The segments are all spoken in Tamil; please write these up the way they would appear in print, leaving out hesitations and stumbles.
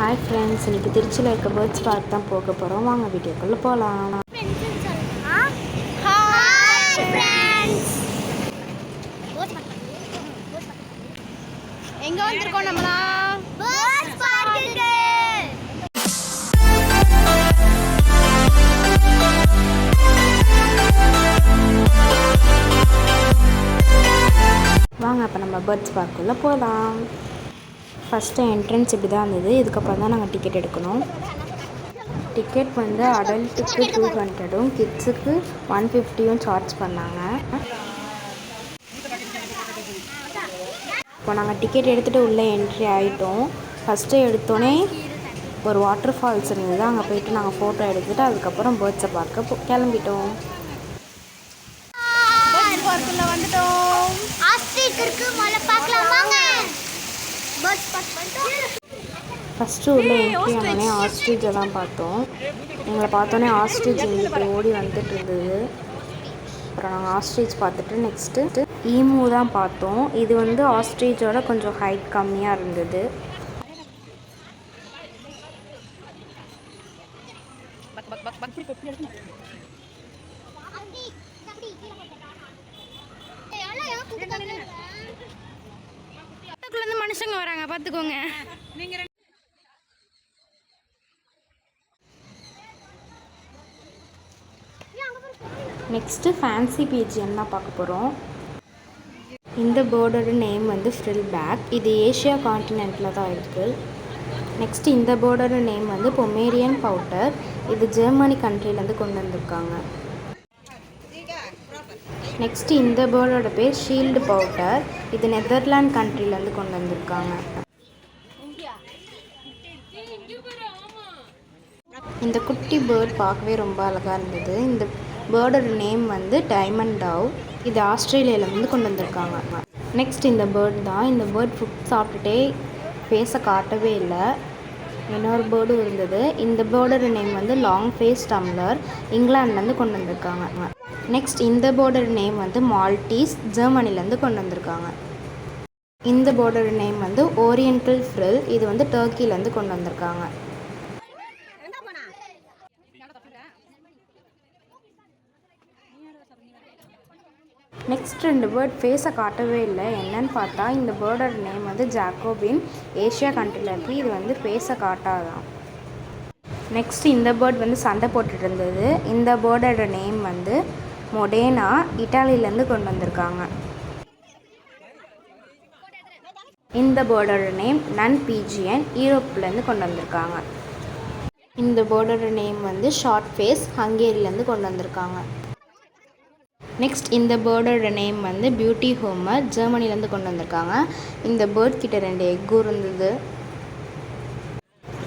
ஹாய் ஃப்ரெண்ட்ஸ், இன்றைக்கி திருச்சியில் இருக்க பேர்ட்ஸ் பார்க் தான் போக போகிறோம். வாங்க வீடியோக்குள்ளே போகலாம். எங்கே வந்திருக்கோம் நம்மளாம்? பேர்ட்ஸ் பார்க்குக்கு. வாங்க அப்போ நம்ம பேர்ட்ஸ் பார்க்குள்ளே போகலாம். ஃபஸ்ட்டு என்ட்ரன்ஸ் இப்படி தான் இருந்தது. இதுக்கப்புறம் தான் நாங்கள் டிக்கெட் எடுக்கணும். டிக்கெட் வந்து அடல்ட்டுக்கு 200ம் கிட்ஸுக்கு 150யும் சார்ஜ் பண்ணாங்க. இப்போ நாங்கள் டிக்கெட் எடுத்துகிட்டு உள்ளே என்ட்ரி ஆகிட்டோம். ஃபஸ்ட்டு எடுத்தோடனே ஒரு வாட்டர் ஃபால்ஸ் இருந்தது. அங்கே போயிட்டு நாங்கள் ஃபோட்டோ எடுத்துகிட்டு அதுக்கப்புறம் பேர்ட்ஸை பார்க்க கிளம்பிட்டோம். ஃபஸ்ட்டு உள்ள என்ட்ரி ஆனோடனே ஆஸ்ட்ரிச்சை தான் பார்த்தோம். எங்களை பார்த்தோன்னே ஆஸ்ட்ரிச் எங்களுக்கு ஓடி வந்துட்டு இருந்தது. அப்புறம் நாங்கள் ஆஸ்ட்ரிச் பார்த்துட்டு நெக்ஸ்ட்டு ஈமூ தான் பார்த்தோம். இது வந்து ஆஸ்ட்ரிச்சோட கொஞ்சம் ஹைட் கம்மியாக இருந்தது. மனுஷங்க வராங்க, பார்த்துக்கோங்க. நெக்ஸ்ட்டு ஃபேன்சி பிஜிஎன் தான் பார்க்க போகிறோம். இந்த பேர்டோட நேம் வந்து ஃப்ரில் பேக். இது ஏஷியா கான்டினென்ட்டில் தான் இருக்குது. நெக்ஸ்ட் இந்த பேர்டோட நேம் வந்து பொமேரியன் பவுட்டர். இது ஜெர்மனி கண்ட்ரிலேருந்து கொண்டு வந்திருக்காங்க. நெக்ஸ்ட்டு இந்த பேர்டோட பேர் ஷீல்டு பவுட்டர். இது நெதர்லாண்ட் கண்ட்ரிலேருந்து கொண்டு வந்திருக்காங்க. இந்த குட்டி பேர்ட் பார்க்கவே ரொம்ப அழகாக இருந்தது. இந்த பேர்டோட நேம் வந்து டைமண்ட் டவ். இது ஆஸ்திரேலியாவிலேருந்து கொண்டு வந்திருக்காங்க. நெக்ஸ்ட் இந்த பேர்ட் தான். இந்த பேர்ட் ஃபுட் சாப்பிட்டுட்டே ஃபேஸை காட்டவே இல்லை. இன்னொரு பேர்டும் இருந்தது. இந்த பேர்டோட நேம் வந்து லாங் ஃபேஸ் டம்ளர். இங்கிலாந்துலேருந்து கொண்டு வந்திருக்காங்க. நெக்ஸ்ட் இந்த பேர்டோட நேம் வந்து மால்டீஸ். ஜெர்மனிலேருந்து கொண்டு வந்திருக்காங்க. இந்த பேர்டோட நேம் வந்து ஓரியண்டல் ஃப்ரில். இது வந்து டர்க்கிலேருந்து கொண்டு வந்திருக்காங்க. நெக்ஸ்ட் ரெண்டு பேர்ட் ஃபேஸை காட்டவே இல்லை. என்னன்னு பார்த்தா இந்த பேர்டோட நேம் வந்து ஜாக்கோபின். ஏஷியா கண்ட்ரியில் இருக்குது. இது வந்து ஃபேஸை காட்டாதான். நெக்ஸ்ட் இந்த பேர்ட் வந்து சண்டை போட்டுட்டு இருந்தது. இந்த பேர்டோட நேம் வந்து மொடேனா. இட்டாலியிலேருந்து கொண்டு வந்திருக்காங்க. இந்த பேர்டோட நேம் நன் பிஜிஎன். யூரோப்லேருந்து கொண்டு வந்திருக்காங்க. இந்த பேர்டோட நேம் வந்து ஷார்ட் ஃபேஸ். ஹங்கேரியிலேருந்து கொண்டு வந்திருக்காங்க. நெக்ஸ்ட் இந்த பேர்டோட நேம் வந்து பியூட்டி ஹோமர். ஜெர்மனிலேருந்து கொண்டு வந்திருக்காங்க. இந்த பேர்ட் கிட்ட 2 எக்கும் இருந்தது.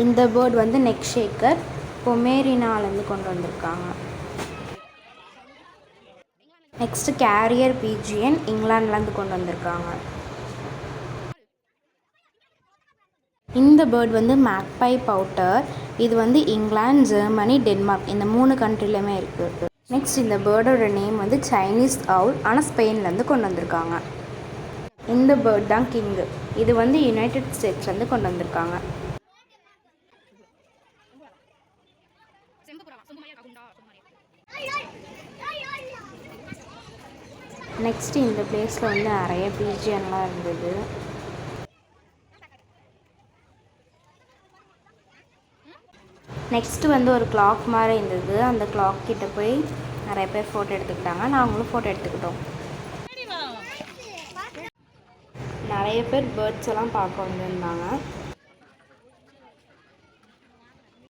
இந்த பேர்ட் வந்து நெக் ஷேக்கர். பொமேரினாலேருந்து கொண்டு வந்திருக்காங்க. Next carrier பிஜிஎன். இங்கிலாந்துலேருந்து கொண்டு வந்திருக்காங்க. இந்த பேர்ட் வந்து மேக்பை பவுட்டர். இது வந்து இங்கிலாந்து, ஜெர்மனி, டென்மார்க் இந்த 3 கண்ட்ரிலையுமே இருக்குது. நெக்ஸ்ட் இந்த பேர்டோட நேம் வந்து சைனீஸ் அவுல். ஆனால் ஸ்பெயின்லேருந்து கொண்டு வந்திருக்காங்க. இந்த பேர்ட் தான் கிங்கு. இது வந்து யுனைடெட் ஸ்டேட்ஸ்லேருந்து கொண்டு வந்திருக்காங்க. நெக்ஸ்ட் இந்த பிளேஸில் வந்து நிறைய பிஜிஎன்லாம் இருந்தது. நெக்ஸ்ட்டு வந்து ஒரு கிளாக் மாதிரி இருந்தது. அந்த கிளாக் கிட்ட போய் நிறைய பேர் ஃபோட்டோ எடுத்துக்கிட்டாங்க. நாங்களும் ஃபோட்டோ எடுத்துக்கிட்டோம். நிறைய பேர் பேர்ட்ஸ் எல்லாம் பார்க்க வந்திருந்தாங்க.